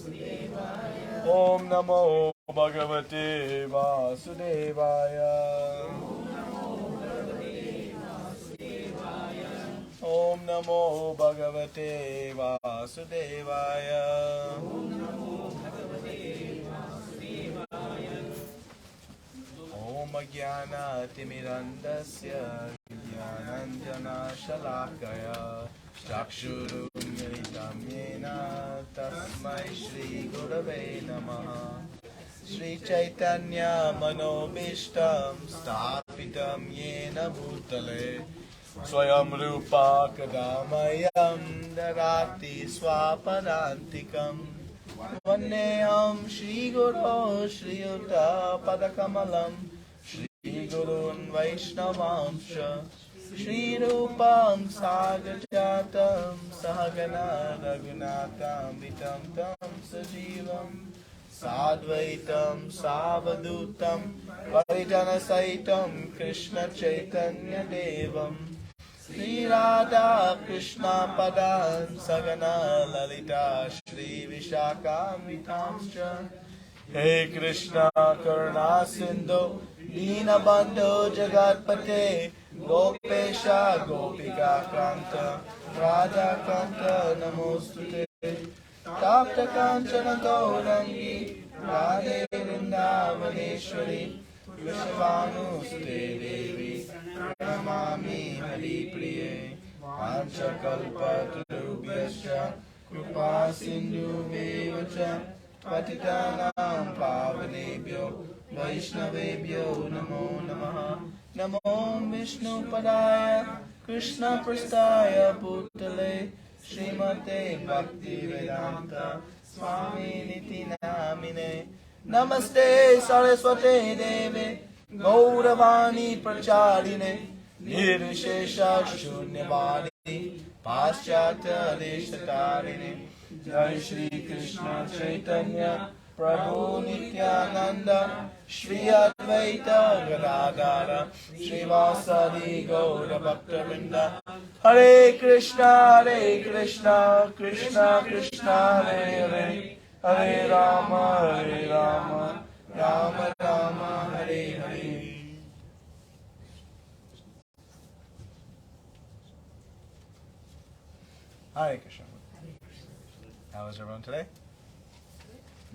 Om Namo Bhagavate Vasudevaya. Om Namo Bhagavate Vasudevaya. Om Jnana Timirandasya Jnananjana Shalakaya Chakshuru Militam Yena Tasmai Shri Gurave Namaha. Shri Chaitanya Manobishtam Stapitam Yena Bhutale Swayam Rupa Kadamayam Darati Swapadantikam Vandeham Shri Guru Shri Yuta Padakamalam Shri Gurun Vaishnavamsha Shri Rupam Sagajatam Sahagana Raghunatam Vitam Tam Sajivam Sadvaitam Savadutam Varijana Saitam Krishna Chaitanya Devam Sri Radha Krishna Padan Sagana Lalita Shri Vishakam Vitamscha Hey Krishna Karuna Sindhu Dina Bandhu Jagatpate Gopesha Gopika Kanta Radha Kanta Namostute Tapta Kanchana Gaurangi Radhe Vrindavaneshwari Vishvanuste Devi Pranamami Hari Priye Panchakalpatarubhyascha Kripa Sindhu Mevacha Patitanam Pavanebhyo Vaishnavebhyo Namo Namaha Namo Vishnu Padaya Krishna Prastaya Bhutale Srimate Bhakti Vedanta Swami Niti Namine Namaste Saraswate Deve Gauravani Pracharine Nirvishesha Shunyavadi Paschatya Deshatarine Jai Shri Krishna Chaitanya Prabhu Nityananda Shri Advaita Gadadara Srivasadi Gaura Bhaktavinda Hare Krishna Krishna Krishna Hare Hare Hare Rama Rama Rama Hare Hare. Hare Krishna. How is everyone today?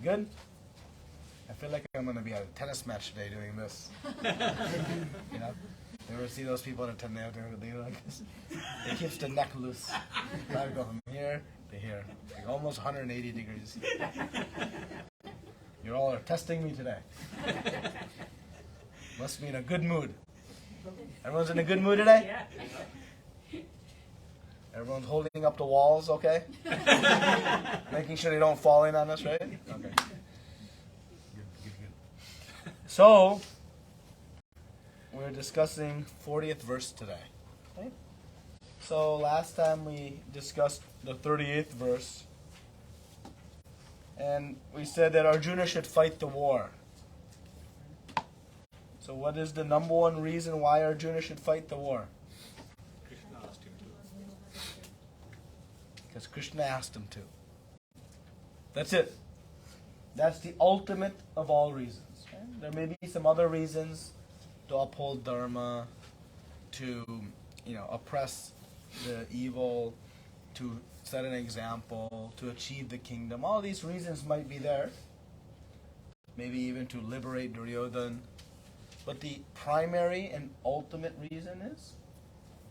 Good? I feel like I'm going to be at a tennis match today doing this. You know? You ever see those people at a tennis match doing like this? It keeps the neck loose. I go from here to here. Like almost 180 degrees. You all are testing me today. Must be in a good mood. Everyone's in a good mood today? Everyone's holding up the walls, okay? Making sure they don't fall in on us, right? Okay. Good. So, we're discussing 40th verse today. Right? So, last time we discussed the 38th verse. And we said that Arjuna should fight the war. So, what is the number one reason why Arjuna should fight the war? Because Krishna asked him to. That's it. That's the ultimate of all reasons. Right? There may be some other reasons to uphold dharma, to oppress the evil, to set an example, to achieve the kingdom. All these reasons might be there. Maybe even to liberate Duryodhan. But the primary and ultimate reason is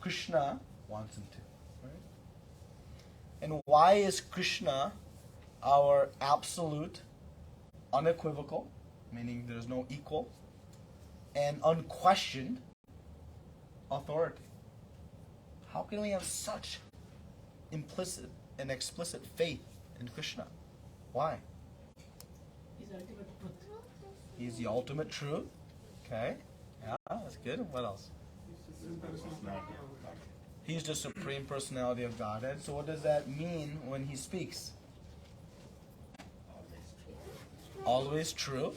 Krishna wants him to. And why is Krishna our absolute, unequivocal, meaning there's no equal, and unquestioned authority? How can we have such implicit and explicit faith in Krishna? Why? He's the ultimate truth. He's the ultimate truth. Okay. Yeah, that's good. What else? He's the Supreme Personality of Godhead. So what does that mean when he speaks? Always true.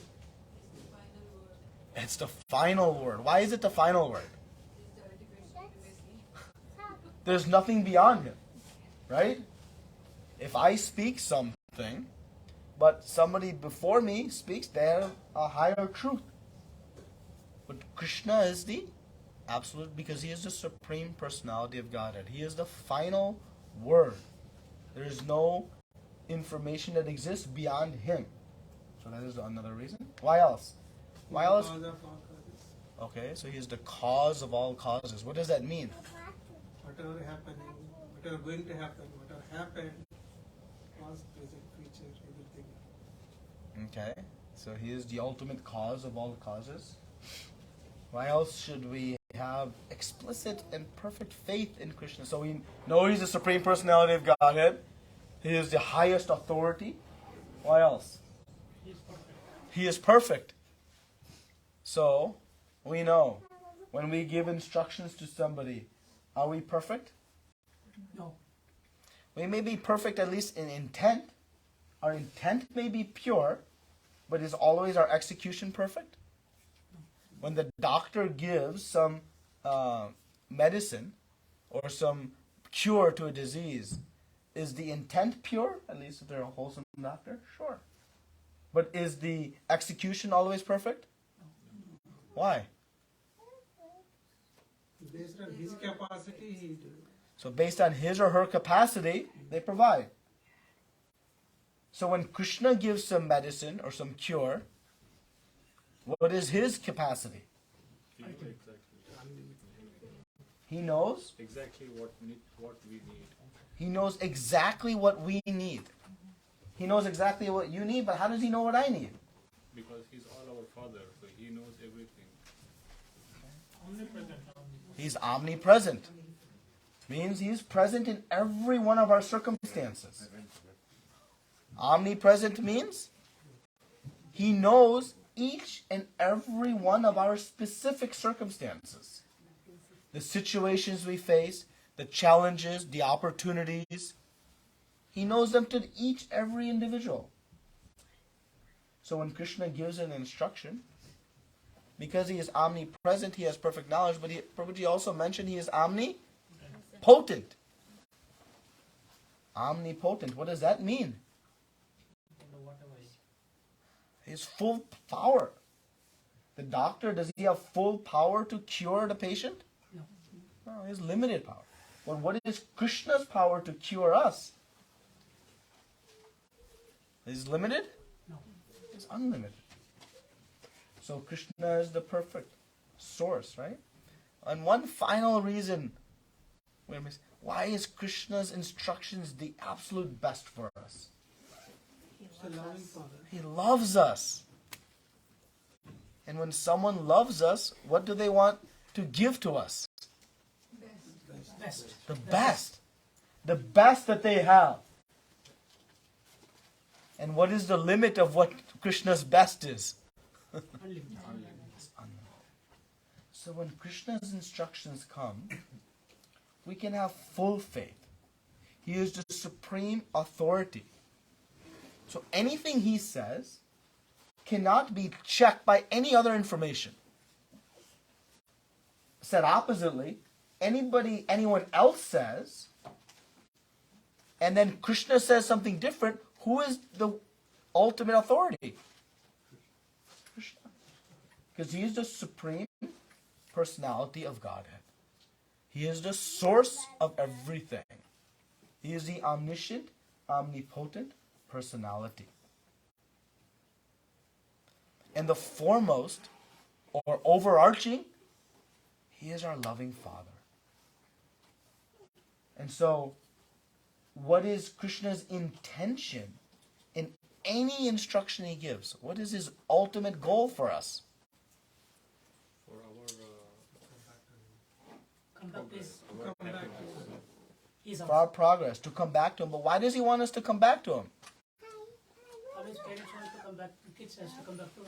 It's the final word. Why is it the final word? There's nothing beyond him. Right? If I speak something, but somebody before me speaks, they have a higher truth. But Krishna is the absolute, because he is the supreme personality of Godhead. He is the final word. There is no information that exists beyond him. So that is another reason. Why else? Why else? Cause of all causes. Okay, so he is the cause of all causes. What does that mean? Whatever happening, whatever going to happen, whatever happened, past, present, future, everything. Okay, so he is the ultimate cause of all causes. Why else should we have explicit and perfect faith in Krishna? So we know he's the supreme personality of Godhead. He is the highest authority. Why else? He is perfect. He is perfect. So we know when we give instructions to somebody, are we perfect? No. We may be perfect at least in intent. Our intent may be pure, but is always our execution perfect? When the doctor gives some medicine or some cure to a disease, is the intent pure? At least if they're a wholesome doctor? Sure. But is the execution always perfect? Why? Based on his capacity, he do. So based on his or her capacity, they provide. So when Krishna gives some medicine or some cure, what is his capacity? He knows Exactly what we need. He knows exactly what we need. He knows exactly what you need, but how does he know what I need? Because he's all our Father, so he knows everything. Omnipresent. He's omnipresent. Means he's present in every one of our circumstances. Omnipresent means he knows each and every one of our specific circumstances. The situations we face, the challenges, the opportunities. He knows them to each, every individual. So when Krishna gives an instruction, because he is omnipresent, he has perfect knowledge, but Prabhuji also mentioned he is omnipotent. Omnipotent, what does that mean? He has full power. The doctor, does he have full power to cure the patient? No. No, he has limited power. But what is Krishna's power to cure us? Is it limited? No. It's unlimited. So Krishna is the perfect source, right? And one final reason, why is Krishna's instructions the absolute best for us? It's a loving Father. He loves us. And when someone loves us, what do they want to give to us? Best. The best. The best that they have. And what is the limit of what Krishna's best is? Unlimited. It's unlimited. So when Krishna's instructions come, we can have full faith. He is the supreme authority. So anything he says cannot be checked by any other information. Said oppositely, anyone else says, and then Krishna says something different, who is the ultimate authority? Krishna. Because he is the supreme personality of Godhead. He is the source of everything. He is the omniscient, omnipotent personality. And the foremost or overarching, he is our loving Father. And so, what is Krishna's intention in any instruction he gives? What is his ultimate goal for us? For our Come back to his. our Come back to happiness. He's For our progress, to come back to him. But why does he want us to come back to him? always parents want to come back. Kids has to come back to.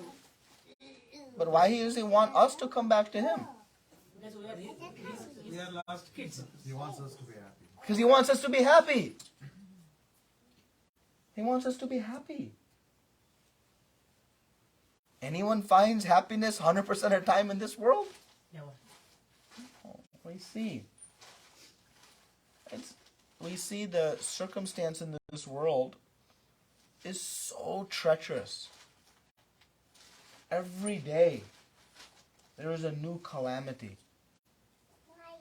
But why does he want us to come back to him? Because we are We are lost kids. He wants us to be happy. Because he wants us to be happy. He wants us to be happy. Anyone finds happiness 100% of the time in this world? Never. We see. We see the circumstance in this world is so treacherous. Every day there is a new calamity,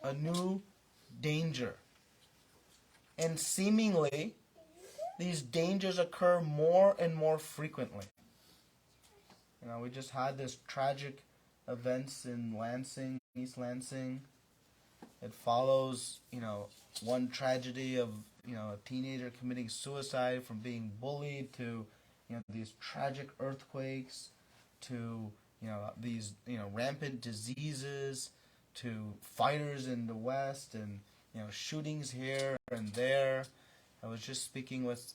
a new danger. And seemingly, these dangers occur more and more frequently. We just had this tragic events in Lansing, East Lansing. It follows, one tragedy of, a teenager committing suicide from being bullied to, these tragic earthquakes to, these, rampant diseases to fires in the West and, shootings here and there. I was just speaking with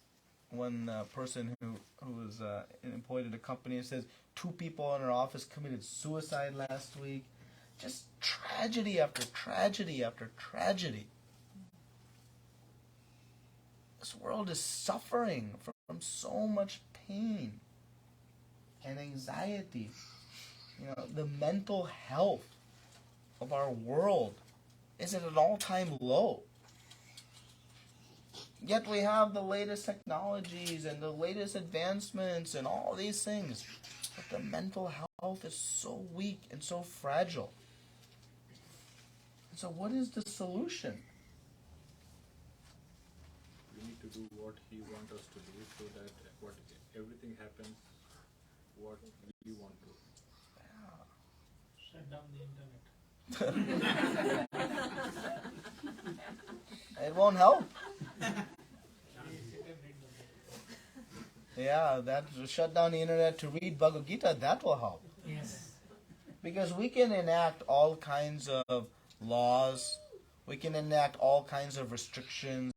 one person who was employed at a company and says 2 people in her office committed suicide last week. Just tragedy after tragedy after tragedy. This world is suffering from so much pain and anxiety. The mental health of our world is at an all-time low. Yet we have the latest technologies and the latest advancements and all these things. But the mental health is so weak and so fragile. So what is the solution? We need to do what He wants us to do so that everything happens what we want to. Shut down the internet. It won't help. Yeah, that shut down the internet to read Bhagavad Gita, that will help. Yes. Because we can enact all kinds of laws, we can enact all kinds of restrictions,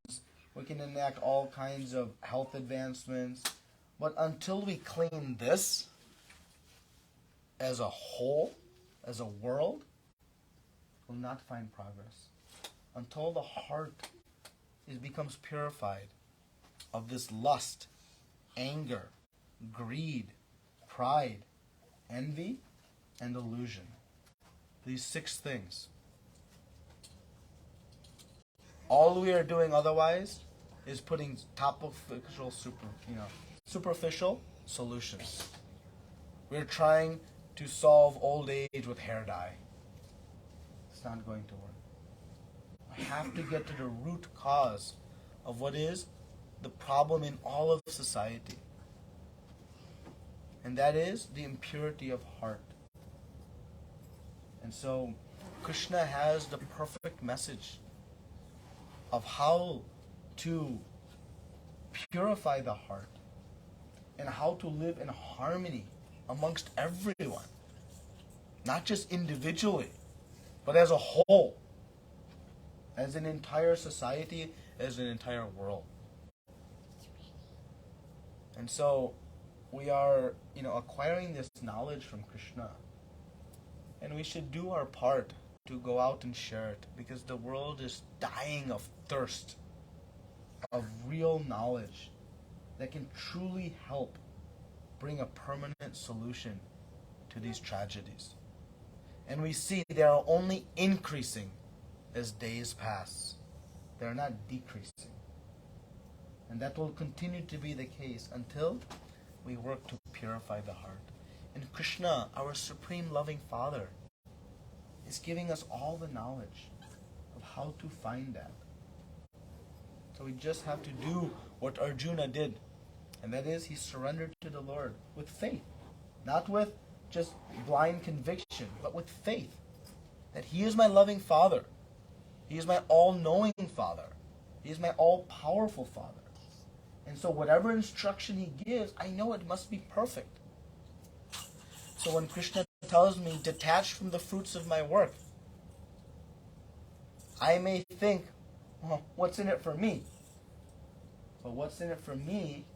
we can enact all kinds of health advancements, but until we clean this as a whole, as a world, we'll not find progress. Until the heart becomes purified of this lust, anger, greed, pride, envy, and illusion. These 6 things. All we are doing otherwise is putting superficial solutions. We're trying to solve old age with hair dye. It's not going to work. We have to get to the root cause of what is the problem in all of society. And that is the impurity of heart. And so Krishna has the perfect message of how to purify the heart and how to live in harmony amongst everyone. Not just individually, but as a whole. As an entire society, as an entire world. And so we are, acquiring this knowledge from Krishna. And we should do our part to go out and share it, because the world is dying of thirst, of real knowledge that can truly help bring a permanent solution to these tragedies. And we see they are only increasing as days pass. They are not decreasing. And that will continue to be the case until we work to purify the heart. And Krishna, our supreme loving Father, is giving us all the knowledge of how to find that. So we just have to do what Arjuna did. And that is, he surrendered to the Lord with faith. Not with just blind conviction, but with faith. That He is my loving Father. He is my all-knowing Father. He is my all-powerful Father. And so whatever instruction He gives, I know it must be perfect. So when Krishna tells me, detach from the fruits of my work, I may think, well, what's in it for me? But what's in it for me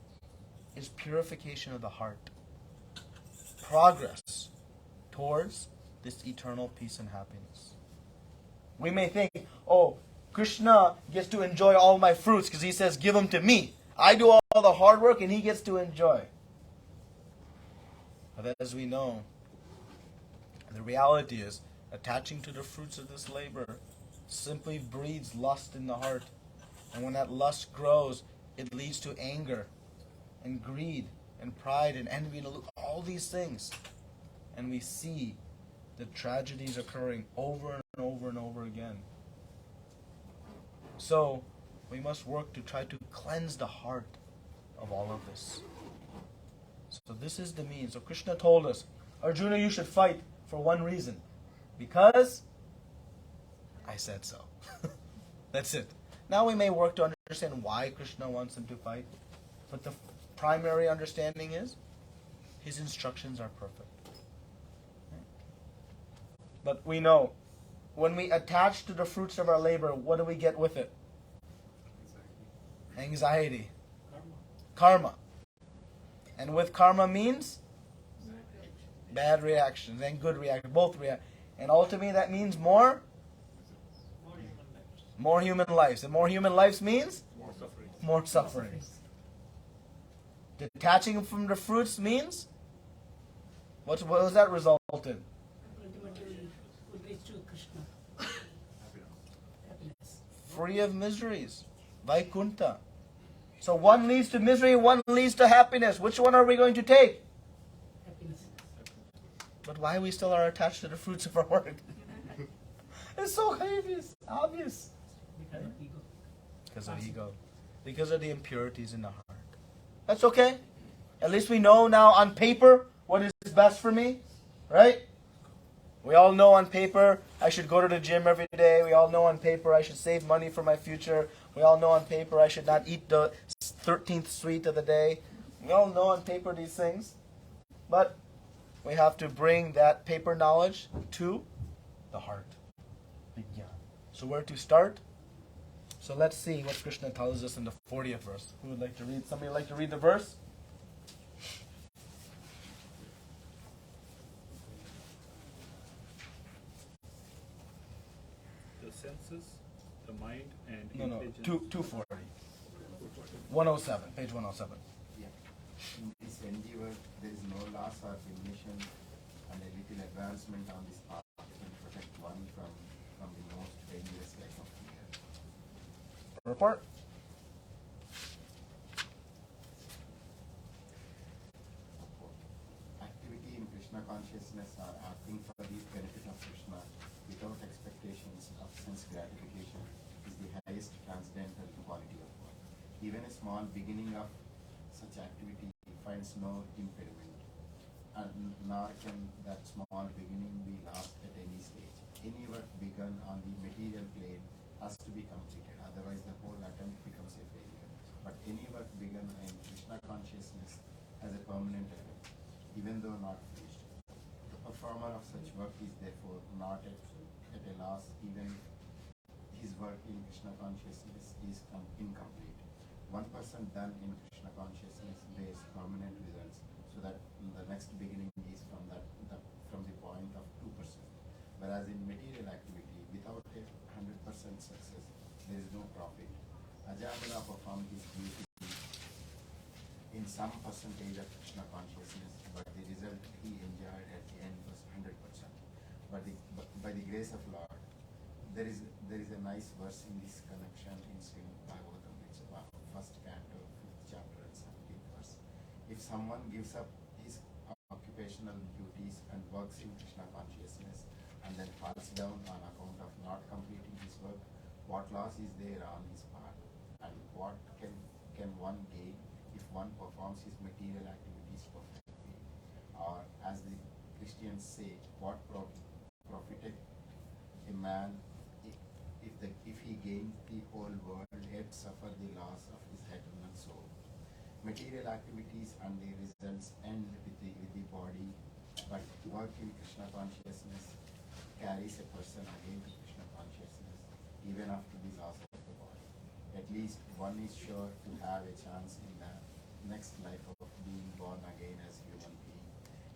is purification of the heart. Progress towards this eternal peace and happiness. We may think, oh, Krishna gets to enjoy all my fruits because He says, give them to me. I do all the hard work and He gets to enjoy. But as we know, the reality is, attaching to the fruits of this labor simply breeds lust in the heart. And when that lust grows, it leads to anger. and greed and pride and envy and all these things. And we see the tragedies occurring over and over and over again. So we must work to try to cleanse the heart of all of this. So this is the means. So Krishna told us, Arjuna, you should fight for one reason. Because I said so. That's it. Now we may work to understand why Krishna wants him to fight. But the primary understanding is his instructions are perfect. But we know, when we attach to the fruits of our labor, what do we get with it? Anxiety. Karma. And with karma means bad reactions and good reactions, both react. And ultimately that means more human lives. And more human lives means more suffering. Detaching from the fruits means what does that result in? Ultimately, will reach to Krishna. Happiness. Free of miseries. Vaikunta. So one leads to misery, one leads to happiness. Which one are we going to take? Happiness. But why we still are attached to the fruits of our work? It's so obvious. Because of ego. Because of ego. Because of the impurities in the heart. That's okay. At least we know now on paper what is best for me. Right? We all know on paper I should go to the gym every day. We all know on paper I should save money for my future. We all know on paper I should not eat the 13th sweet of the day. We all know on paper these things. But we have to bring that paper knowledge to the heart. Vigyan. So where to start? So let's see what Krishna tells us in the 40th verse. Who would like to read? Somebody like to read the verse? The senses, the mind, and No, intelligence. 240. 107, page 107. Yeah. In this endeavor, there is no loss or diminution, and a little advancement on this path can protect one from the most dangerous life of fear. Report. Activity in Krishna consciousness or acting for the benefit of Krishna without expectations of sense gratification is the highest transcendental quality of work. Even a small beginning of such activity finds no impediment, and nor can that small beginning be lost at any stage. Any work begun on the material plane has to be completed, otherwise the whole attempt becomes a failure. But any work begun in Krishna consciousness has a permanent effect, even though not finished. The performer of such work is therefore not at a loss, even if his work in Krishna consciousness is incomplete. 1% done in Krishna consciousness bears permanent results, so that the next beginning is from the point of 2%. Whereas in material activity, without a 100% success, there is no profit. Ajamila performed his duty in some percentage of Krishna consciousness, but the result he enjoyed at the end was 100%. But by the grace of Lord, there is a nice verse in this connection in Srimad Bhagavatam. It's about first canto, 5th chapter and 17th verse. If someone gives up his occupational duties and works in Krishna consciousness and then falls down on account of not completing his work, what loss is there on his part? And what can one gain if one performs his material activities perfectly? Or as the Christians say, what profiteth a man if he gains the whole world yet suffer the loss of his eternal soul? Material activities and their results end with the body, but work in Krishna consciousness carries a person again to Krishna consciousness even after the loss of the body. At least one is sure to have a chance in the next life of being born again as human being,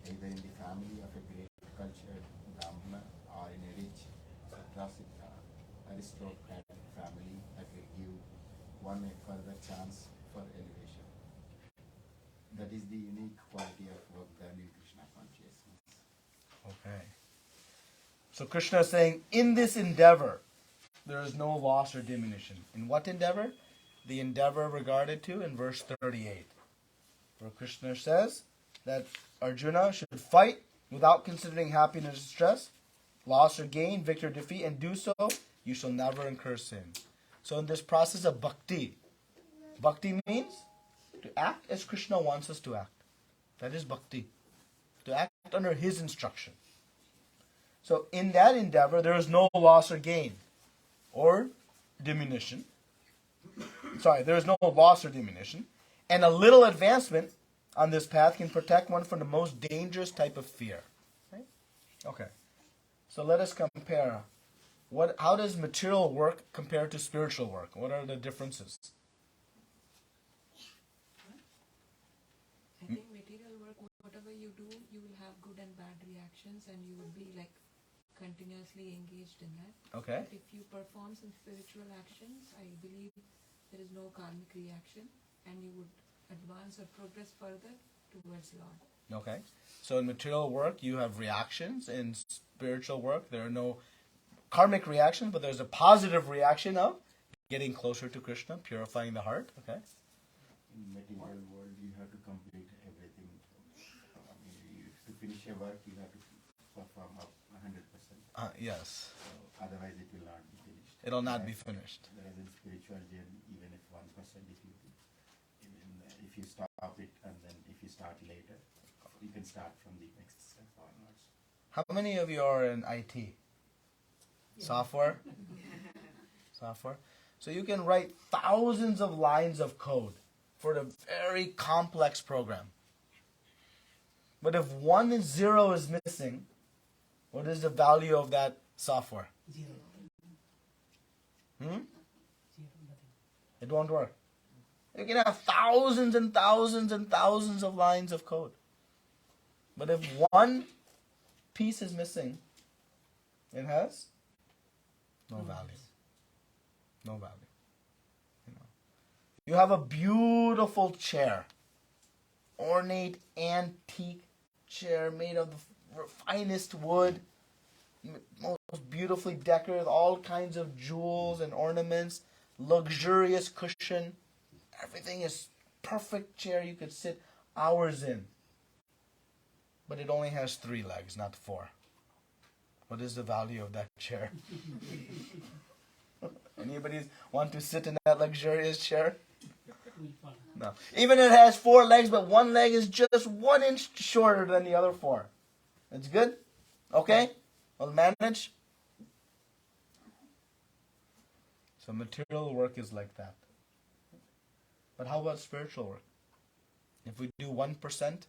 either in the family of a great cultured Brahmana or in a rich aristocratic family that will give one a further chance for elevation. That is the unique quality of work done in Krishna consciousness. Okay. So Krishna is saying, in this endeavor, there is no loss or diminution. In what endeavor? The endeavor regarded to in verse 38. where Krishna says that Arjuna should fight without considering happiness or stress, loss or gain, victory or defeat, and do so, you shall never incur sin. So in this process of bhakti means to act as Krishna wants us to act. That is bhakti. To act under his instruction. So in that endeavor, there is no loss or gain or diminution. There is no loss or diminution. And a little advancement on this path can protect one from the most dangerous type of fear. Right? Okay. So let us compare. How does material work compare to spiritual work? What are the differences? I think material work, whatever you do, you will have good and bad reactions and you will be like continuously engaged in that. Okay. But if you perform some spiritual actions, I believe there is no karmic reaction and you would advance or progress further towards Lord. Okay. So in material work, you have reactions. In spiritual work, there are no karmic reactions, but there's a positive reaction of getting closer to Krishna, purifying the heart. Okay. In material world, you have to complete everything. To finish your work, you have to perform up 100%. Yes. So otherwise, it will not be finished. It will not be finished. Whereas in spiritual journey, even if 1%, if you stop it and then if you start later, you can start from the next step onwards. How many of you are in IT? Software? Software? So you can write thousands of lines of code for a very complex program. But if 1 and 0 is missing, what is the value of that software? Zero. Hmm? Zero, nothing. It won't work. You can have thousands and thousands and thousands of lines of code. But if 1 piece is missing, it has no value. No value. You have a beautiful chair. Ornate, antique chair made of the finest wood. Most beautifully decorated, all kinds of jewels and ornaments. Luxurious cushion. Everything is perfect chair you could sit hours in. But it only has 3 legs, not 4. What is the value of that chair? Anybody want to sit in that luxurious chair? Will fall. No. Even if it has 4 legs, but 1 leg is just 1 inch shorter than the other 4. That's good? Okay? We'll manage. So material work is like that. But how about spiritual work? If we do 1%,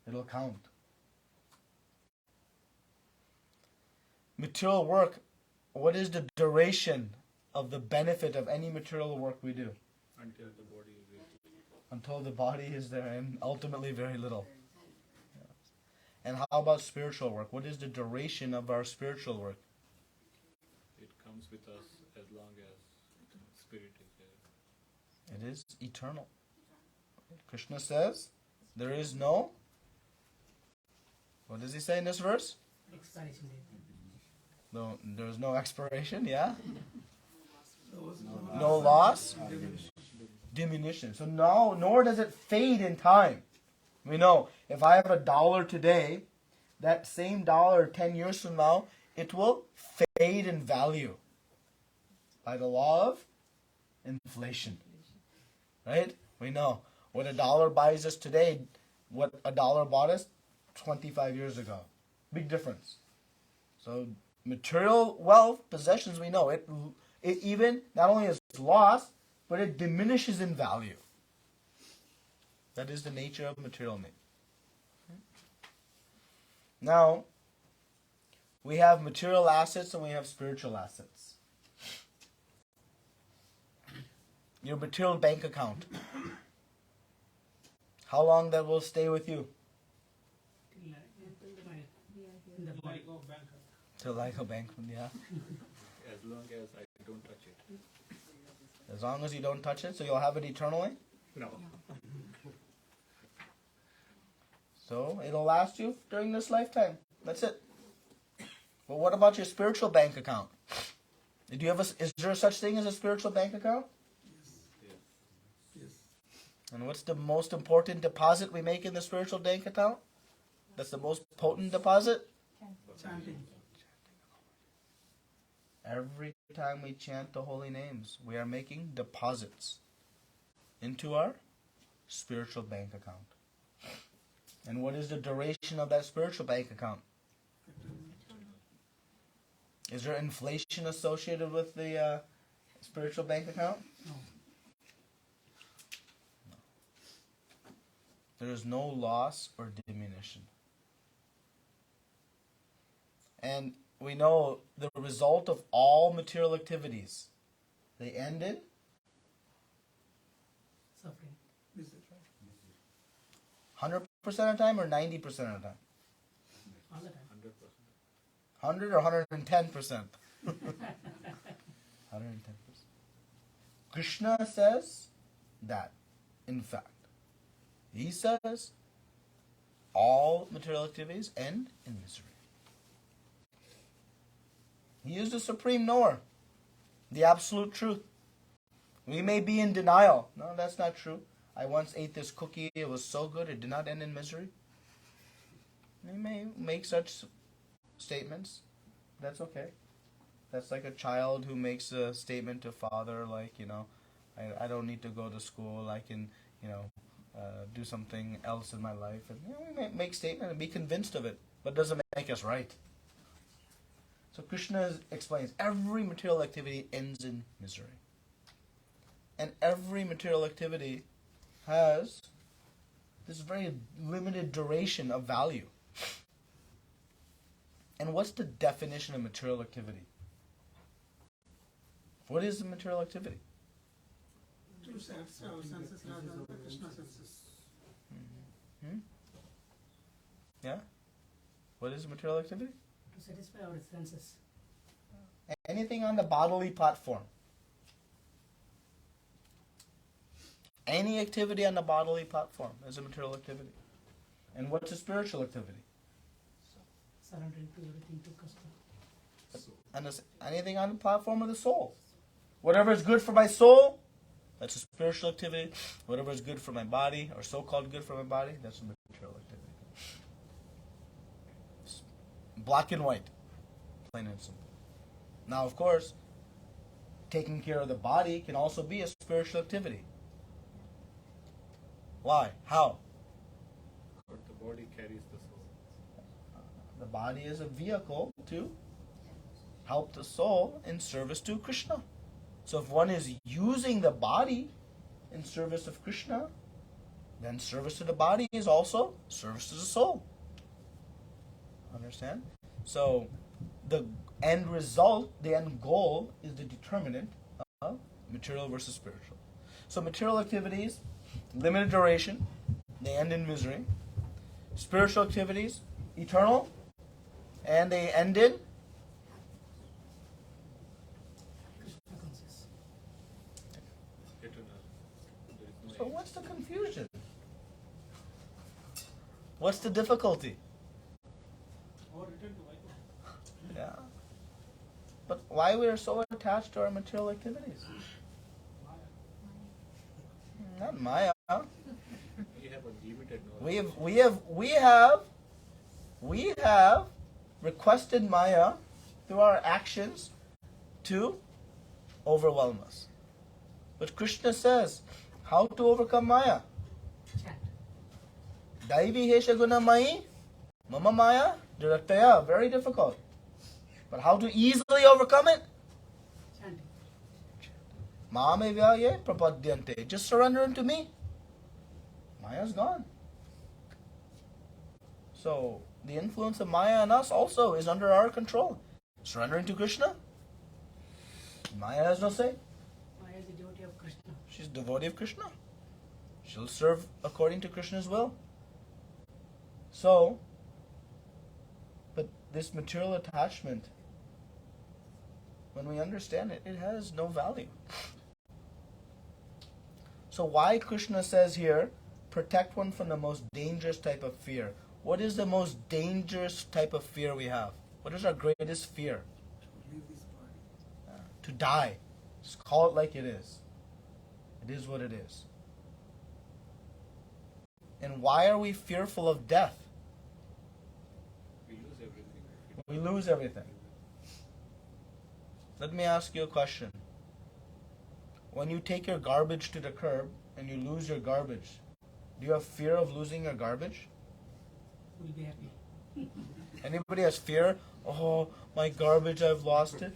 it'll count. Material work, what is the duration of the benefit of any material work we do? Until the body is there. Until the body is there, and ultimately very little. Yes. And how about spiritual work? What is the duration of our spiritual work? It comes with us as long as spirit is there. It is eternal. Krishna says, there is no, what does he say in this verse? Expiration date. No, there is no expiration, yeah? No No loss, diminution. So no, nor does it fade in time. We know, if I have $1 today, that same dollar 10 years from now, it will fade in value by the law of inflation. Right? We know, what $1 buys us today, what $1 bought us 25 years ago. Big difference. So material wealth, possessions, we know, it even, not only is lost, but it diminishes in value. That is the nature of material need. Now, we have material assets and we have spiritual assets. Your material bank account. How long that will stay with you? In the body. Till I go bank, yeah. As long as I don't touch it. As long as you don't touch it, so you'll have it eternally? No. So it'll last you during this lifetime. That's it. But what about your spiritual bank account? Do you have is there such thing as a spiritual bank account? Yes. And what's the most important deposit we make in the spiritual bank account? That's the most potent deposit? Chanting. Every time we chant the holy names, we are making deposits into our spiritual bank account. And what is the duration of that spiritual bank account? Is there inflation associated with the spiritual bank account? No. There is no loss or diminution. And we know the result of all material activities, they end in Suffering. This is right. 100% of the time or 90% of the time? All the time. 100%. 100 or 110%? 110%. Krishna says that, in fact, he says all material activities end in misery. He is the supreme knower, the absolute truth. We may be in denial. No, that's not true. I once ate this cookie. It was so good. It did not end in misery. We may make such statements. That's okay. That's like a child who makes a statement to father like, I don't need to go to school. I can, do something else in my life. And we may make statement and be convinced of it, but it doesn't make us right. So Krishna explains every material activity ends in misery. And every material activity has this very limited duration of value. And what's the definition of material activity? What is the material activity? To satisfy our senses rather than the Krishna senses. Yeah? What is material activity? To satisfy our senses. Anything on the bodily platform. Any activity on the bodily platform is a material activity. And what's a spiritual activity? Surrendering to everything to Krishna. And anything on the platform of the soul. Whatever is good for my soul, that's a spiritual activity. Whatever is good for my body, or so-called good for my body, that's a material activity. Black and white. Plain and simple. Now, of course, taking care of the body can also be a spiritual activity. Why? How? But the body carries the soul. The body is a vehicle to help the soul in service to Krishna. So if one is using the body in service of Krishna, then service to the body is also service to the soul. Understand? So the end result, the end goal, is the determinant of material versus spiritual. So material activities, limited duration, they end in misery. Spiritual activities, eternal, and they end in Krishna conscious. Eternal. There is no So end. what's the confusion? What's the difficulty? Or return to Vaikuntha. Yeah. But why we are so attached to our material activities? Not Maya. We have a limited knowledge. We have requested Maya through our actions to overwhelm us. But Krishna says, how to overcome Maya? Chant. Daivi hesha guna mai, mama Maya, duraktaya. Very difficult. But how to easily overcome it? Chanting. Mame vyaye prapadyante. Just surrender unto me. Maya's gone. So, the influence of Maya on us also is under our control. Surrendering to Krishna, Maya has no say. Maya is the devotee of Krishna. She's a devotee of Krishna. She'll serve according to Krishna's will. So, but this material attachment, when we understand it, it has no value. So why Krishna says here, protect one from the most dangerous type of fear. What is the most dangerous type of fear we have? What is our greatest fear? To leave this body. To die. Just call it like it is. It is what it is. And why are we fearful of death? We lose everything. We lose everything. Let me ask you a question. When you take your garbage to the curb and you lose your garbage, do you have fear of losing your garbage? We'll be happy. Anybody has fear? Oh, my garbage, I've lost it.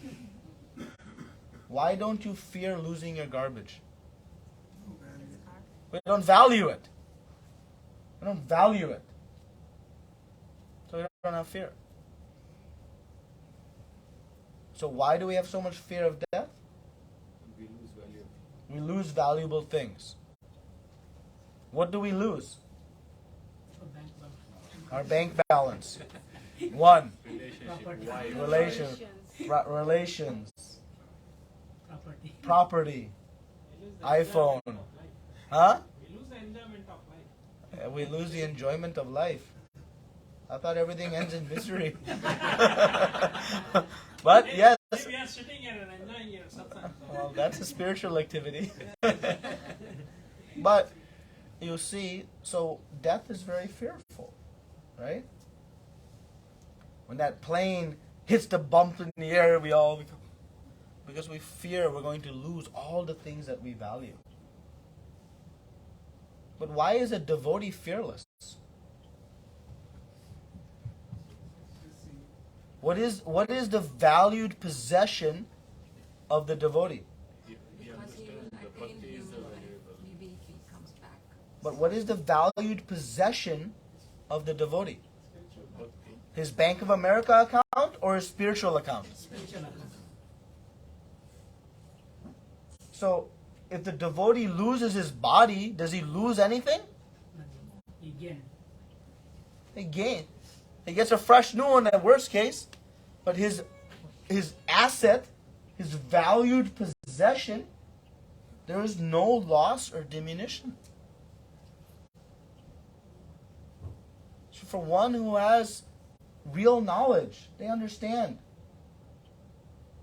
Why don't you fear losing your garbage? We don't value it. We don't value it. So we don't have fear. So why do we have so much fear of death? We lose value. We lose valuable things. What do we lose? For bank balance. Our bank balance. One. Relationship, Property. wife, Relations. Property. Property. iPhone. Huh? We lose the enjoyment of life. We lose the enjoyment of life. I thought everything ends in misery. But yes. We are sitting here and enjoying your satsang. Well, that's a spiritual activity. But you see, so death is very fearful, right? When that plane hits the bump in the air, we all become, because we fear we're going to lose all the things that we value. But why is a devotee fearless? What is the valued possession of the devotee? He Because he will understands the attain bhakti is human life, valuable. maybe if he comes back. But what is the valued possession of the devotee? Bhakti. His Bank of America account or his spiritual account? Spiritual account. So, if the devotee loses his body, does he lose anything? Nothing. Again. He gain. He gets a fresh new one at worst case, but his asset, his valued possession, there is no loss or diminution. So for one who has real knowledge, they understand.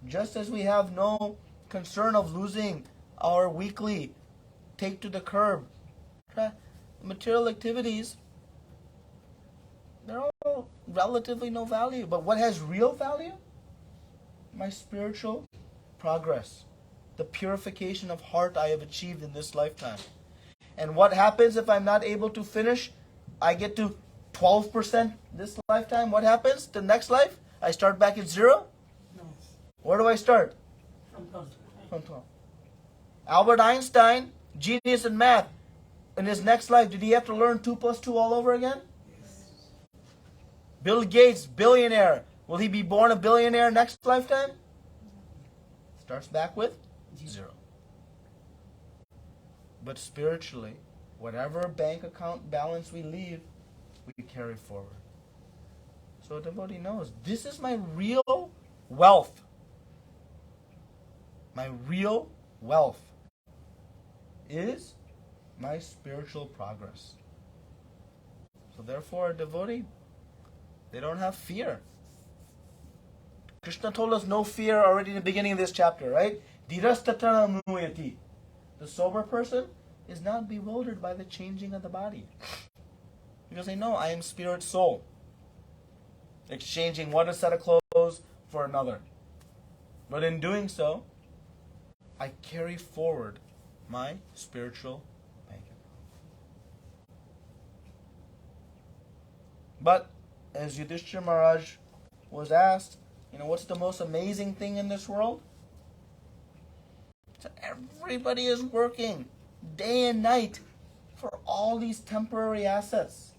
Just as we have no concern of losing our weekly take to the curb, material activities, they're all relatively no value. But what has real value? My spiritual progress. The purification of heart I have achieved in this lifetime. And what happens if I'm not able to finish? I get to 12% this lifetime. What happens? The next life? I start back at 0? No. Where do I start? From 12. From 12. Albert Einstein, genius in math. In his next life, did he have to learn 2 plus 2 all over again? Bill Gates, billionaire. Will he be born a billionaire next lifetime? Starts back with 0. But spiritually, whatever bank account balance we leave, we carry forward. So a devotee knows, this is my real wealth. My real wealth is my spiritual progress. So therefore, a devotee, they don't have fear. Krishna told us no fear already in the beginning of this chapter, right? Dhirastatana muyati. The sober person is not bewildered by the changing of the body. Because they know I am spirit soul. Exchanging one set of clothes for another. But in doing so, I carry forward my spiritual bank account. But as Yudhishthira Maharaj was asked, what's the most amazing thing in this world? So everybody is working day and night for all these temporary assets.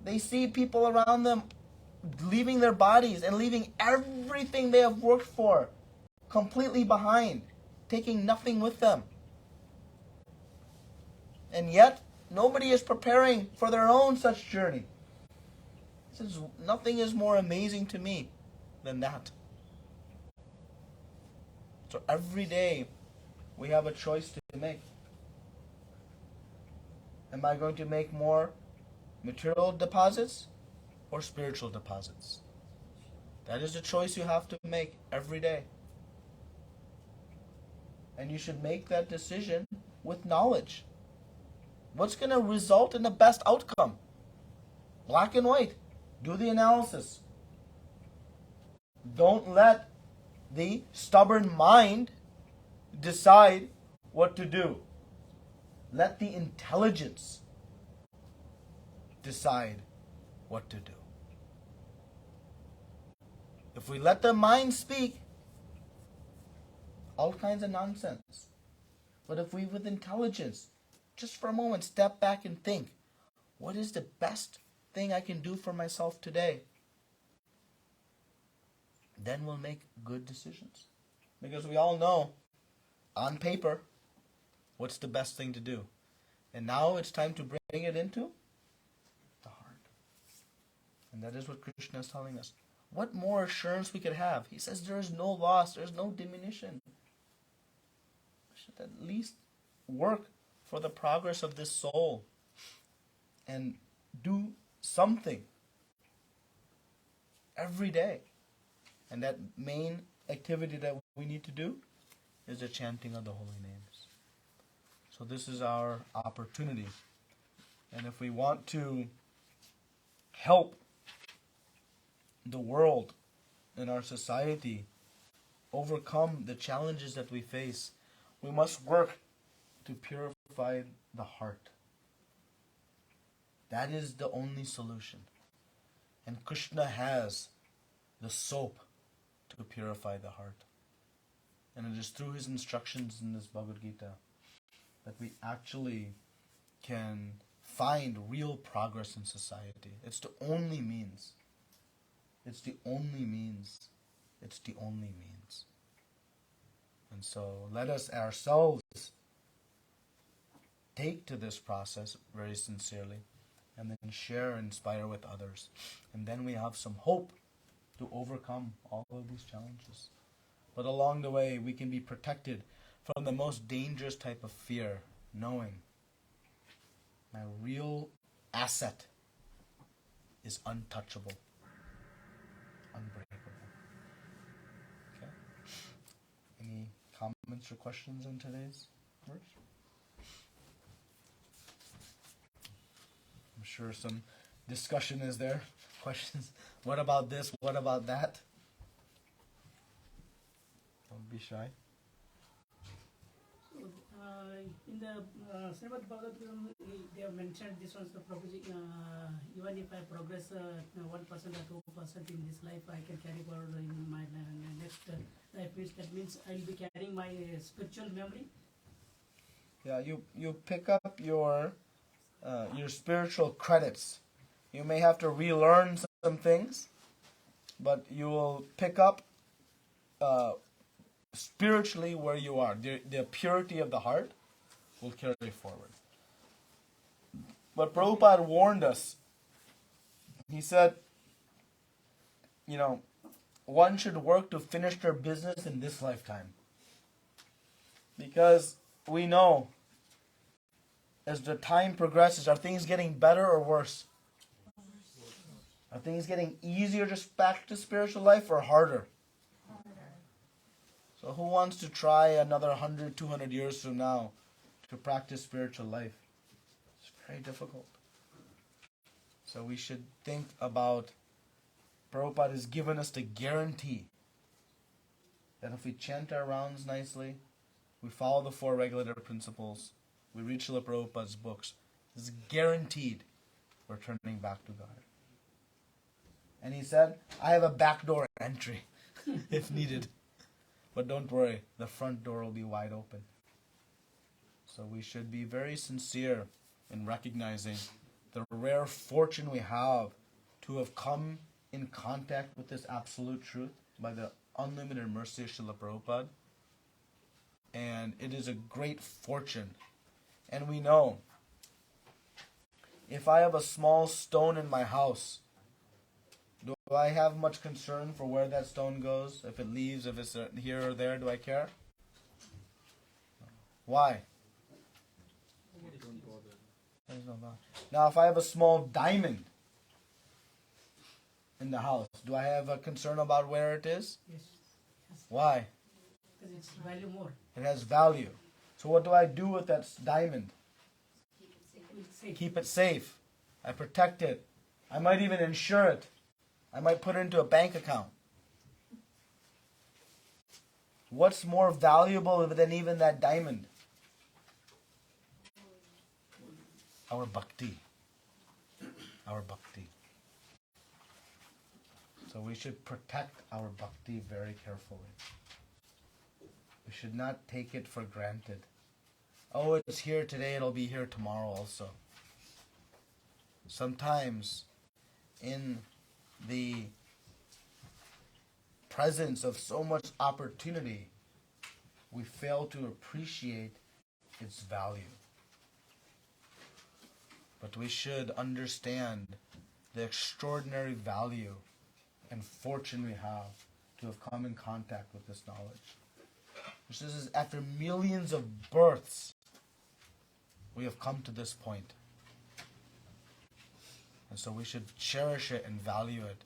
They see people around them leaving their bodies and leaving everything they have worked for completely behind, taking nothing with them. And yet, nobody is preparing for their own such journey. Since nothing is more amazing to me than that. So every day we have a choice to make. Am I going to make more material deposits or spiritual deposits? That is the choice you have to make every day. And you should make that decision with knowledge. What's going to result in the best outcome? Black and white. Do the analysis. Don't let the stubborn mind decide what to do. Let the intelligence decide what to do. If we let the mind speak, all kinds of nonsense. But if we, with intelligence, just for a moment, step back and think, what is the best thing I can do for myself today? Then we'll make good decisions. Because we all know, on paper, what's the best thing to do. And now it's time to bring it into the heart. And that is what Krishna is telling us. What more assurance we could have? He says there is no loss, there is no diminution. We should at least work for the progress of this soul and do something every day. And that main activity that we need to do is the chanting of the holy names. So this is our opportunity. And if we want to help the world and our society overcome the challenges that we face, we must work to purify the heart. That is the only solution. And Krishna has the soap to purify the heart. And it is through his instructions in this Bhagavad Gita that we actually can find real progress in society. It's the only means. It's the only means. It's the only means. And so let us ourselves take to this process very sincerely and then share and inspire with others. And then we have some hope to overcome all of these challenges. But along the way, we can be protected from the most dangerous type of fear, knowing my real asset is untouchable, unbreakable. Okay? Any comments or questions on today's verse? I'm sure some discussion is there. Questions. What about this? What about that? Don't be shy. So, in the Srimad Bhagavad Gita, they have mentioned this one's the proposition. Even if I progress 1% or 2% in this life, I can carry forward in my next life. That means I will be carrying my spiritual memory. Yeah, you pick up your spiritual credits. You may have to relearn some things, but you will pick up spiritually where you are. The purity of the heart will carry forward. But Prabhupada warned us. He said, one should work to finish their business in this lifetime. Because we know, as the time progresses, are things getting better or worse? Are things getting easier to practice spiritual life or harder? So who wants to try another 100, 200 years from now to practice spiritual life? It's very difficult. So we should think about, Prabhupada has given us the guarantee that if we chant our rounds nicely, we follow the 4 regulator principles, we read Srila Prabhupada's books, it's guaranteed we're turning back to God. And he said, I have a backdoor entry if needed. But don't worry, the front door will be wide open. So we should be very sincere in recognizing the rare fortune we have to have come in contact with this absolute truth by the unlimited mercy of Srila Prabhupada. And it is a great fortune. And we know, if I have a small stone in my house, do I have much concern for where that stone goes? If it leaves, if it's here or there, do I care? Why? There's no bother. Now, if I have a small diamond in the house, do I have a concern about where it is? Yes. Why? Because it's value more. It has value. So what do I do with that diamond? Keep it safe. It's safe. keep it safe. I protect it. I might even insure it. I might put it into a bank account. What's more valuable than even that diamond? Our bhakti. Our bhakti. So we should protect our bhakti very carefully. We should not take it for granted. Oh, it's here today, it'll be here tomorrow also. Sometimes in the presence of so much opportunity, we fail to appreciate its value. But we should understand the extraordinary value and fortune we have to have come in contact with this knowledge. This is after millions of births, we have come to this point. And so we should cherish it and value it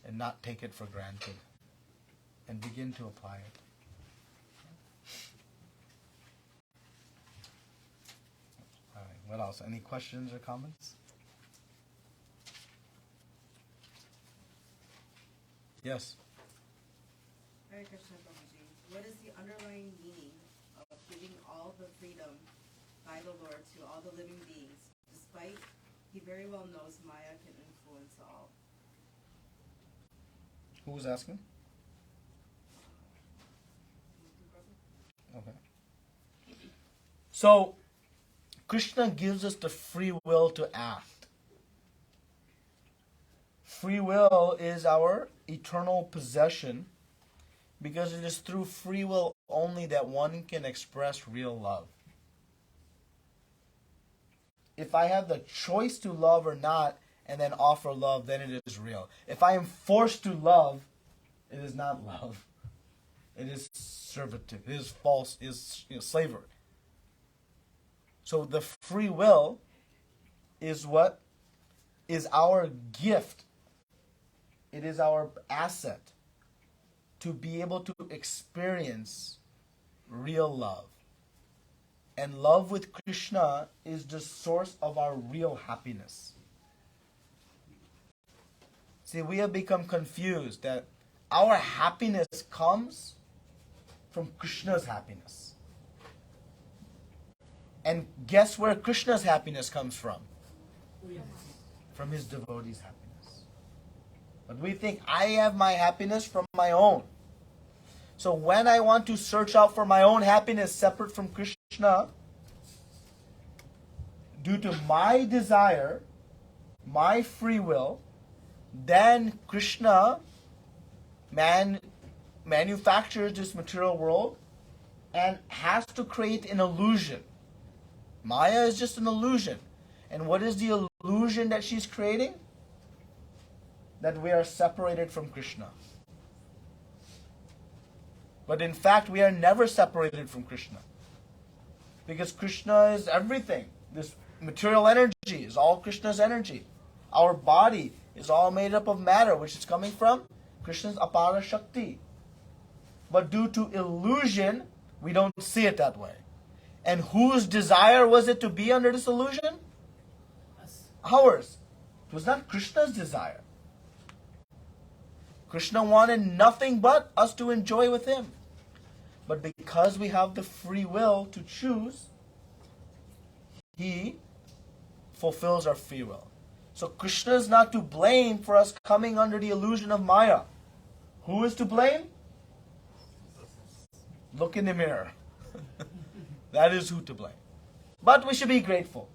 and not take it for granted and begin to apply it. All right, what else? Any questions or comments? Yes. Hare Krishna Prabhuji, what is the underlying meaning of giving all the freedom by the Lord to all the living beings, despite he very well knows Maya can influence all? Who was asking? Okay. So, Krishna gives us the free will to act. Free will is our eternal possession because it is through free will only that one can express real love. If I have the choice to love or not and then offer love, then it is real. If I am forced to love, it is not love. It is servitude. It is false. It is slavery. So the free will is what is our gift. It is our asset to be able to experience real love. And love with Krishna is the source of our real happiness. See, we have become confused that our happiness comes from Krishna's happiness. And guess where Krishna's happiness comes from? From his devotees' happiness. But we think I have my happiness from my own. So when I want to search out for my own happiness separate from Krishna, due to my desire, my free will, then Krishna manufactures this material world and has to create an illusion. Maya is just an illusion. And what is the illusion that she's creating? That we are separated from Krishna. But in fact, we are never separated from Krishna. Because Krishna is everything. This material energy is all Krishna's energy. Our body is all made up of matter, which is coming from Krishna's Apara Shakti. But due to illusion, we don't see it that way. And whose desire was it to be under this illusion? Ours. It was not Krishna's desire. Krishna wanted nothing but us to enjoy with him. But because we have the free will to choose, he fulfills our free will. So Krishna is not to blame for us coming under the illusion of Maya. Who is to blame? Look in the mirror. That is who to blame. But we should be grateful.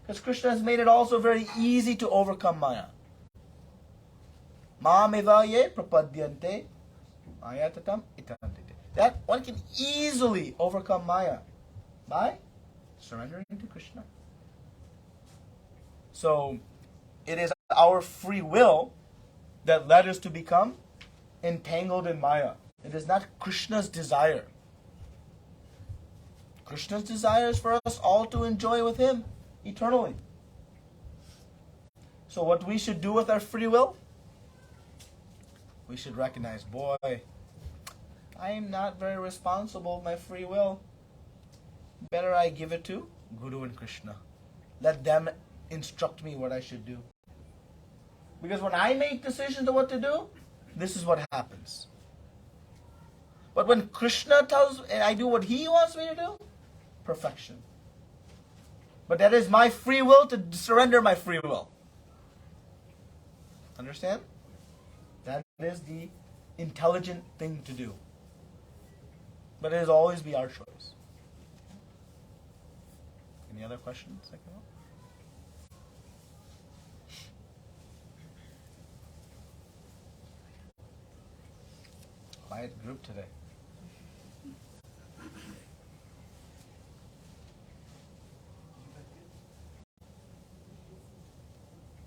Because Krishna has made it also very easy to overcome Maya. Ma'amevaye prapadyante ayatatam itantite. That one can easily overcome Maya by surrendering to Krishna. So, it is our free will that led us to become entangled in Maya. It is not Krishna's desire. Krishna's desire is for us all to enjoy with him eternally. So what we should do with our free will? We should recognize, boy, I am not very responsible with my free will. Better I give it to Guru and Krishna. let them instruct me what I should do. Because when I make decisions of what to do, this is what happens. But when Krishna tells and I do what he wants me to do, perfection. But that is my free will to surrender my free will. Understand? That is the intelligent thing to do. But it will always be our choice. Any other questions? Quiet group today.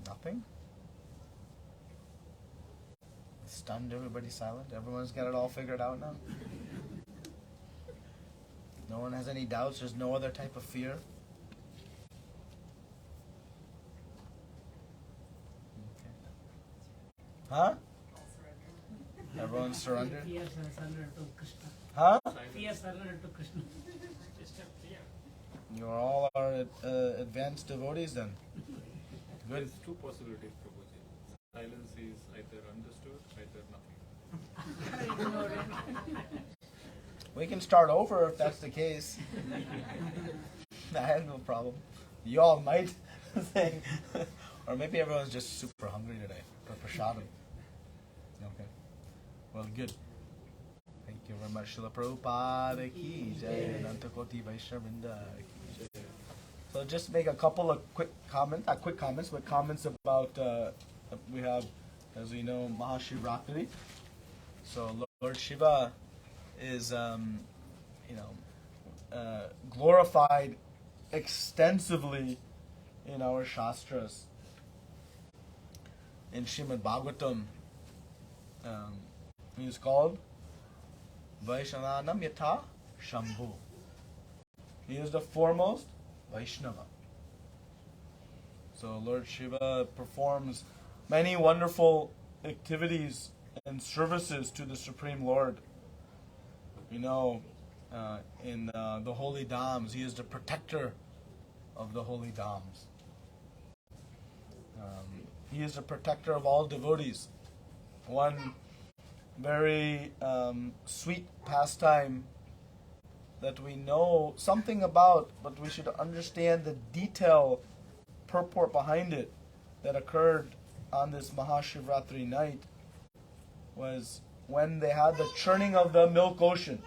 Nothing? Stunned, everybody silent? Everyone's got it all figured out now? No one has any doubts? There's no other type of fear? Okay. Huh? Everyone surrendered? Fear surrendered to Krishna. Huh? Fear surrendered to Krishna. You all are advanced devotees then? There is two possibilities, Prabhuji. Silence is either understood, either nothing. We can start over if that's the case. I have no problem. You all might think. Or maybe everyone's just super hungry today for prasadam. Okay. Well, good. Thank you very much. Srila Prabhupada ki jai. Ananta Koti Vaishnavinda ki jai. So just make a couple of quick comments, but comments about, we have, as we know, Mahashivratri. So Lord Shiva is, glorified extensively in our Shastras. In Srimad Bhagavatam, he is called Vaishnavanam Yatha Shambhu. He is the foremost Vaishnava. So Lord Shiva performs many wonderful activities and services to the Supreme Lord. You know, in the holy dhams, he is the protector of the holy dhams. He is the protector of all devotees. One very sweet pastime that we know something about, but we should understand the detail, purport behind it, that occurred on this Mahashivratri night, was when they had the churning of the milk ocean.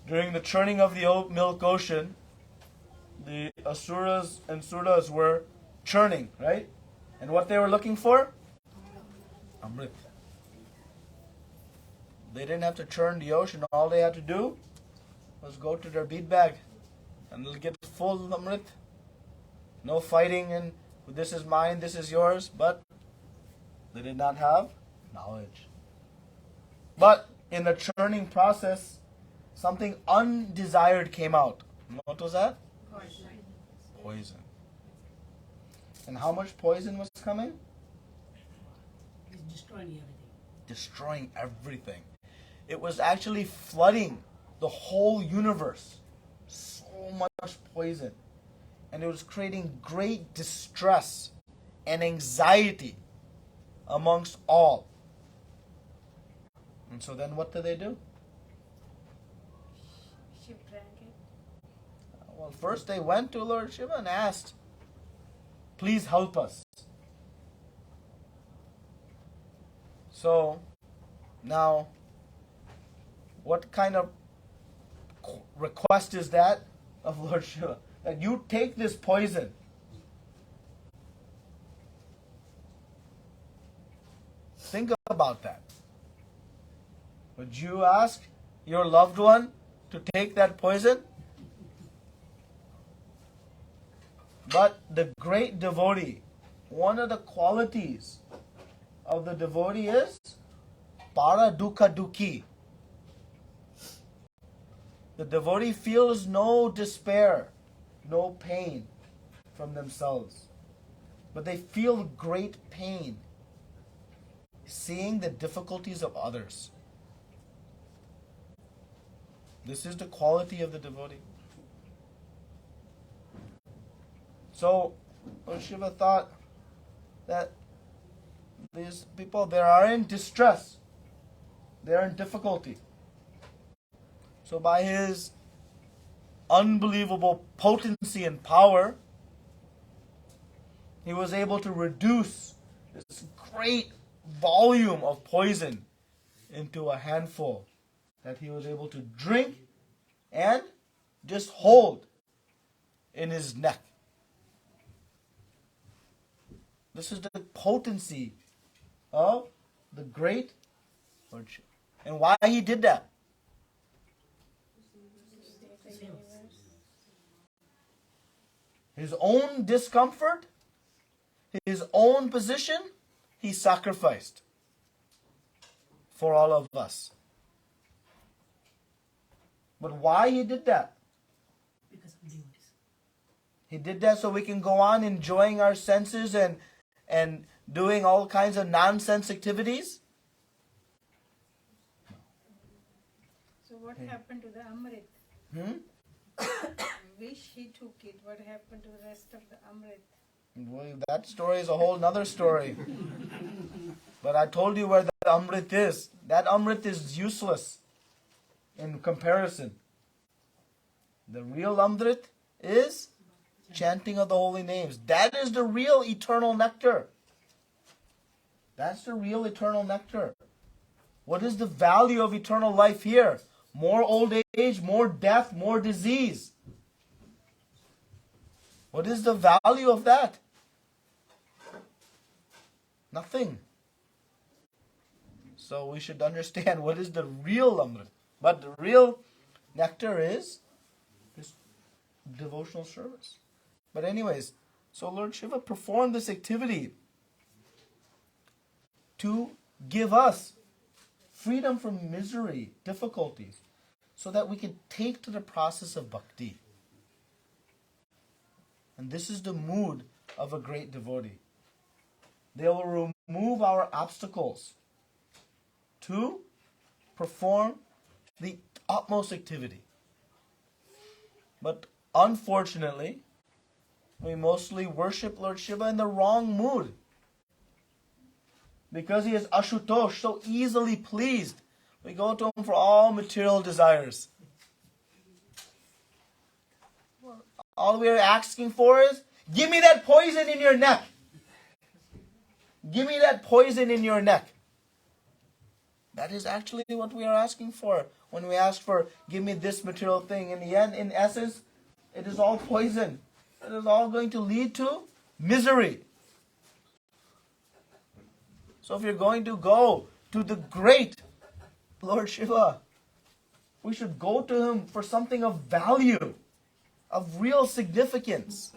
During the churning of the milk ocean, the Asuras and Suras were churning, right? And what they were looking for? Amrit. They didn't have to churn the ocean. All they had to do was go to their bead bag and they'll get full Amrit. No fighting and this is mine, this is yours. But they did not have knowledge. But in the churning process, something undesired came out. What was that? Poison. And how much poison was coming? It's destroying everything. Destroying everything. It was actually flooding the whole universe. So much poison. And it was creating great distress and anxiety amongst all. And so then what did they do? Shiv drank it. Well, first they went to Lord Shiva and asked, please help us. So, now, what kind of request is that of Lord Shiva? That you take this poison. Think about that. Would you ask your loved one to take that poison? But the great devotee, one of the qualities of the devotee is para dukkha dukhi. The devotee feels no despair, no pain from themselves. But they feel great pain seeing the difficulties of others. This is the quality of the devotee. So Lord Shiva thought that these people, they are in distress. They are in difficulty. So by his unbelievable potency and power, he was able to reduce this great volume of poison into a handful that he was able to drink and just hold in his neck. This is the potency of the great Lord Shiva. And why he did that? His own discomfort, his own position, he sacrificed for all of us. But why he did that? Because of devotees. He did that so we can go on enjoying our senses and doing all kinds of nonsense activities? So what happened to the Amrit? Wish he took it. What happened to the rest of the Amrit? Well, that story is a whole nother story. But I told you where the Amrit is. That Amrit is useless in comparison. The real Amrit is chanting of the holy names. That is the real eternal nectar. That's the real eternal nectar. What is the value of eternal life here? More old age, more death, more disease. What is the value of that? Nothing. So we should understand what is the real Amrit. But the real nectar is this devotional service. But anyways, so Lord Shiva performed this activity to give us freedom from misery, difficulties, so that we can take to the process of bhakti. And this is the mood of a great devotee. They will remove our obstacles to perform the utmost activity. But unfortunately, we mostly worship Lord Shiva in the wrong mood. Because he is Ashutosh, so easily pleased, we go to him for all material desires. All we are asking for is, give me that poison in your neck. Give me that poison in your neck. That is actually what we are asking for. When we ask for, give me this material thing, in the end, in essence, it is all poison. It is all going to lead to misery. So if you're going to go to the great Lord Shiva, we should go to him for something of value, of real significance.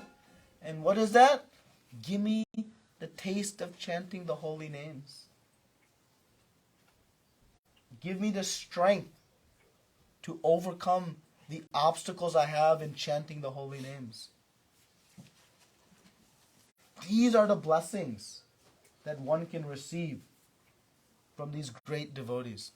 And what is that? Give me the taste of chanting the holy names. Give me the strength to overcome the obstacles I have in chanting the holy names. These are the blessings that one can receive from these great devotees.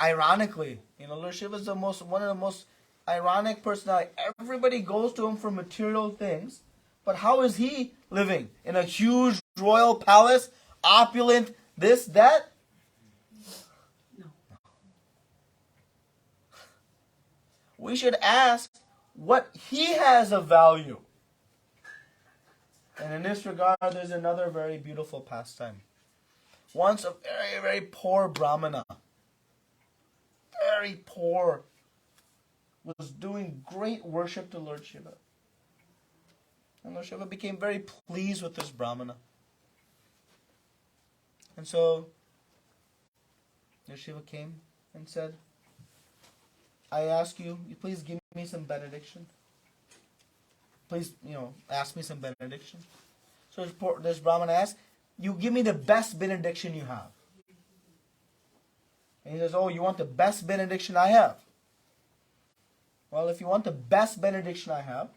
Ironically, Lord Shiva is one of the most ironic personalities. Everybody goes to him for material things, but how is he living? In a huge royal palace, opulent, this, that? No. We should ask what he has of value. And in this regard, there's another very beautiful pastime. Once a very, very poor Brahmana, very poor, was doing great worship to Lord Shiva. And Lord Shiva became very pleased with this Brahmana. And so, Lord Shiva came and said, I ask you, please give me some benediction. Please, ask me some benediction. So this Brahmana asked, you give me the best benediction you have. And he says, oh, you want the best benediction I have? Well, if you want the best benediction I have,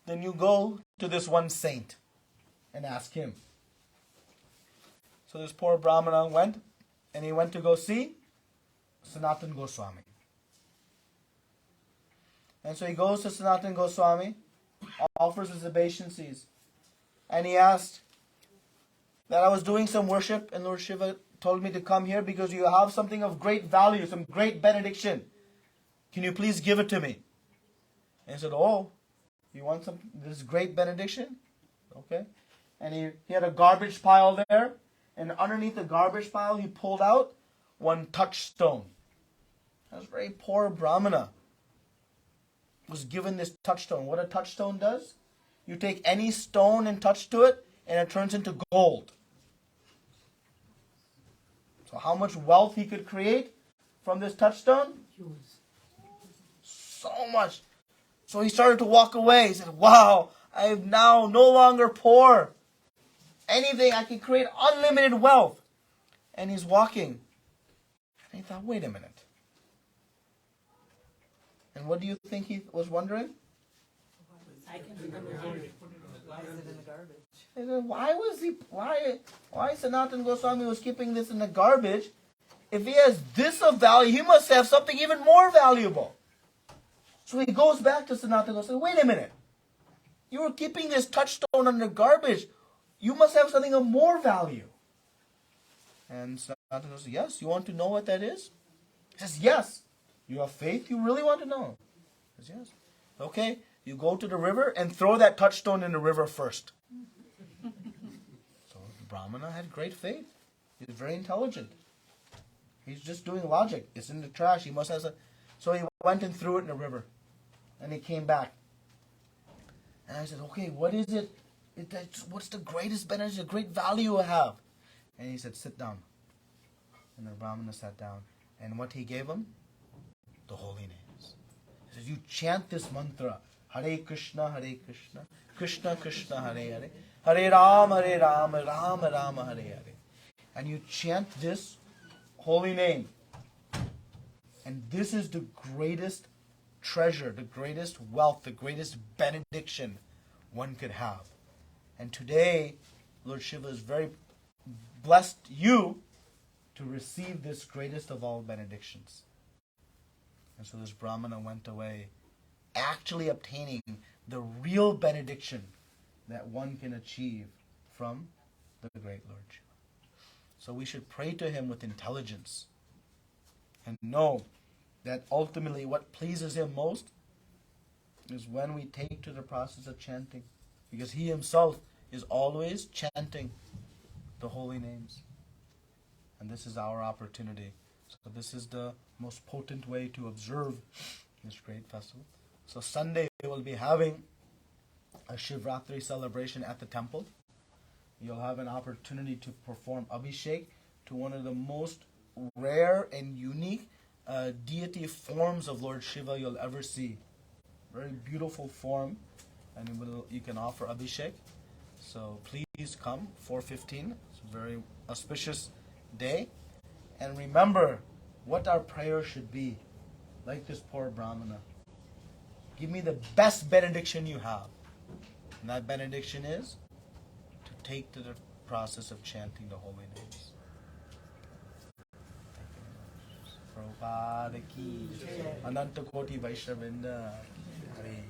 then you go to this one saint and ask him. So this poor Brahmana went, and he went to go see Sanatan Goswami. And so he goes to Sanatana Goswami, offers his obeisances, and he asked that I was doing some worship, and Lord Shiva told me to come here because you have something of great value, some great benediction. Can you please give it to me? And he said, oh, you want this great benediction? Okay. And he had a garbage pile there, and underneath the garbage pile he pulled out one touchstone. That was a very poor Brahmana. Was given this touchstone. What a touchstone does? You take any stone and touch to it, and it turns into gold. So how much wealth he could create from this touchstone? Huge. So much. So he started to walk away. He said, wow, I am now no longer poor. Anything, I can create unlimited wealth. And he's walking. And he thought, wait a minute. And what do you think he was wondering? I can become a garbage. Why is it in the garbage? He said, why Sanatana Goswami was keeping this in the garbage? If he has this of value, he must have something even more valuable. So he goes back to Sanatana Goswami. Wait a minute. You were keeping this touchstone under garbage. You must have something of more value. And Sanatana Goswami says, yes, you want to know what that is? He says, yes. You have faith? You really want to know? He says, yes. Okay, you go to the river and throw that touchstone in the river first. So the Brahmana had great faith. He was very intelligent. He's just doing logic. It's in the trash. He must have some. So he went and threw it in the river. And he came back. And I said, okay, what is it? What's the greatest benefit, the great value I have? And he said, sit down. And the Brahmana sat down. And what he gave him? The holy names. He says, you chant this mantra. Hare Krishna, Hare Krishna. Krishna, Krishna, Hare Hare. Hare Rama, Hare Rama, Rama, Rama, Hare Hare. And you chant this holy name. And this is the greatest treasure, the greatest wealth, the greatest benediction one could have. And today, Lord Shiva has very blessed you to receive this greatest of all benedictions. And so this Brahmana went away actually obtaining the real benediction that one can achieve from the great Lord Shiva. So we should pray to him with intelligence and know that ultimately what pleases him most is when we take to the process of chanting. Because he himself is always chanting the holy names. And this is our opportunity. So this is the most potent way to observe this great festival. So Sunday we will be having a Shivratri celebration at the temple. You'll have an opportunity to perform Abhishek to one of the most rare and unique deity forms of Lord Shiva you'll ever see. Very beautiful form, and you can offer Abhishek. So please come, 4:15. It's a very auspicious day. And remember what our prayer should be, like this poor Brahmana. Give me the best benediction you have. And that benediction is to take to the process of chanting the holy names. Prabhupada ki Ananta Koti Vaishnavinda Hare